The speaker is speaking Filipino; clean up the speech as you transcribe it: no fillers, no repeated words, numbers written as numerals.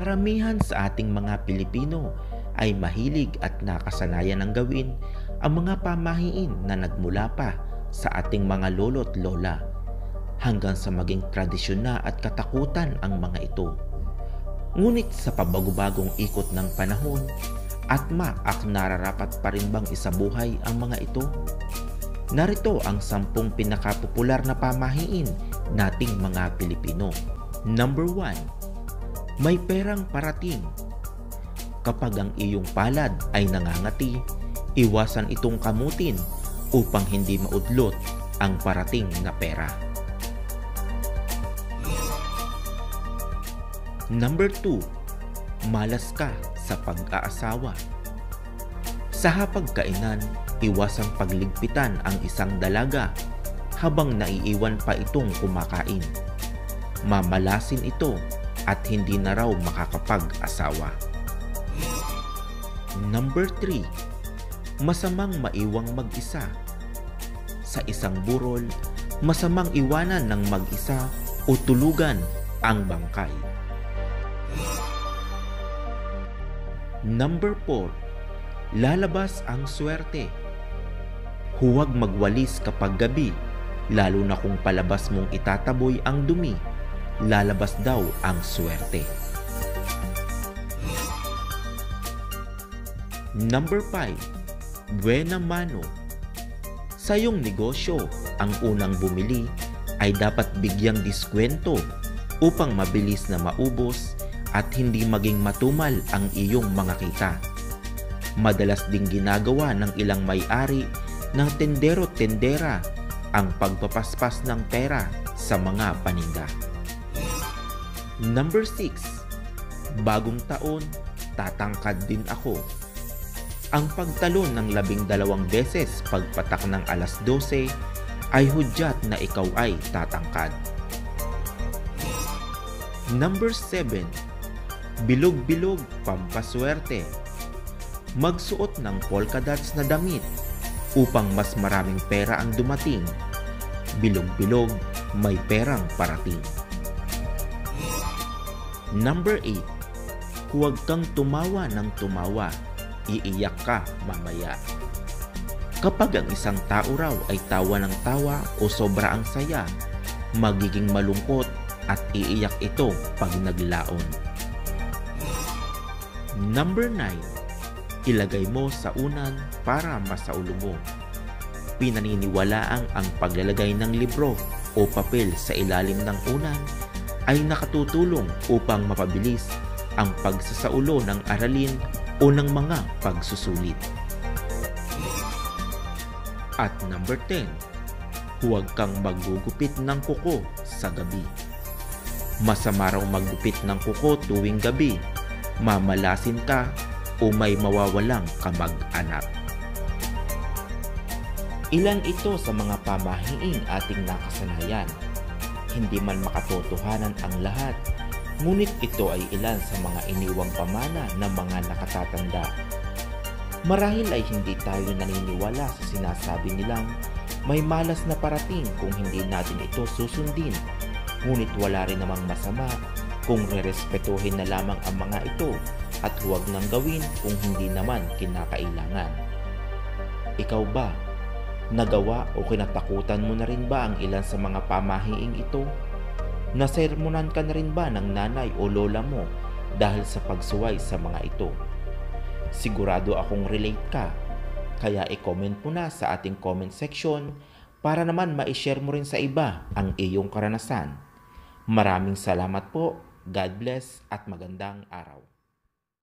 Karamihan sa ating mga Pilipino ay mahilig at nakasanayan ng gawin ang mga pamahiin na nagmula pa sa ating mga lolo't lola hanggang sa maging tradisyon na at katakutan ang mga ito. Ngunit sa pabago-bagong ikot ng panahon, at nararapat pa rin bang isabuhay ang mga ito? Narito ang 10 pinakapopular na pamahiin nating mga Pilipino. Number 1. May perang parating. Kapag ang iyong palad ay nangangati, iwasan itong kamutin upang hindi maudlot ang parating na pera. Number 2. Malas ka sa pag-aasawa. Sa hapagkainan, iwasang pagligpitan ang isang dalaga habang naiiwan pa itong kumakain. Mamalasin ito at hindi na raw makakapag-asawa. Number 3. Masamang maiwang mag-isa. Sa isang burol, masamang iwanan ng mag-isa o tulugan ang bangkay. Number 4. Lalabas ang swerte. Huwag magwalis kapag gabi, lalo na kung palabas mong itataboy ang dumi. Lalabas daw ang swerte. Number 5. Buena mano. Sa iyong negosyo, ang unang bumili ay dapat bigyang diskwento upang mabilis na maubos at hindi maging matumal ang iyong mga kita. Madalas ding ginagawa ng ilang may-ari ng tendero-tendera ang pagpapaspas ng pera sa mga paninda. Number 6. Bagong taon, tatangkad din ako. Ang pagtalon ng 12 beses pagpatak ng alas 12 ay hudyat na ikaw ay tatangkad. Number 7. Bilog-bilog, pampaswerte. Magsuot ng polka dots na damit upang mas maraming pera ang dumating. Bilog-bilog, may perang parating. Number 8. Huwag kang tumawa ng tumawa. Iiyak ka mamaya. Kapag ang isang tao raw ay tawa ng tawa o sobra ang saya, magiging malungkot at iiyak ito pag naglaon. Number 9. Ilagay mo sa unan para masaulo mo. Pinaniniwalaang ang paglalagay ng libro o papel sa ilalim ng unan ay nakatutulong upang mapabilis ang pagsasaulo ng aralin o ng mga pagsusulit. At number 10. Huwag kang maggugupit ng kuko sa gabi. Masama raw maggupit ng kuko tuwing gabi. Mamalasin ka o may mawawalang kamag-anak. Ilan ito sa mga pamahiing ating nakasanayan. Hindi man makatotohanan ang lahat, ngunit ito ay ilan sa mga iniwang pamana ng mga nakatatanda. Marahil ay hindi tayo naniniwala sa sinasabi nilang may malas na parating kung hindi natin ito susundin, ngunit wala rin namang masama kung rerespetuhin na lamang ang mga ito at huwag nang gawin kung hindi naman kinakailangan. Ikaw ba? Nagawa o kinatakutan mo na rin ba ang ilan sa mga pamahiing ito? Nasermonan ka na rin ba ng nanay o lola mo dahil sa pagsuway sa mga ito? Sigurado akong relate ka, kaya i-comment mo na sa ating comment section para naman ma-share mo rin sa iba ang iyong karanasan. Maraming salamat po, God bless at magandang araw.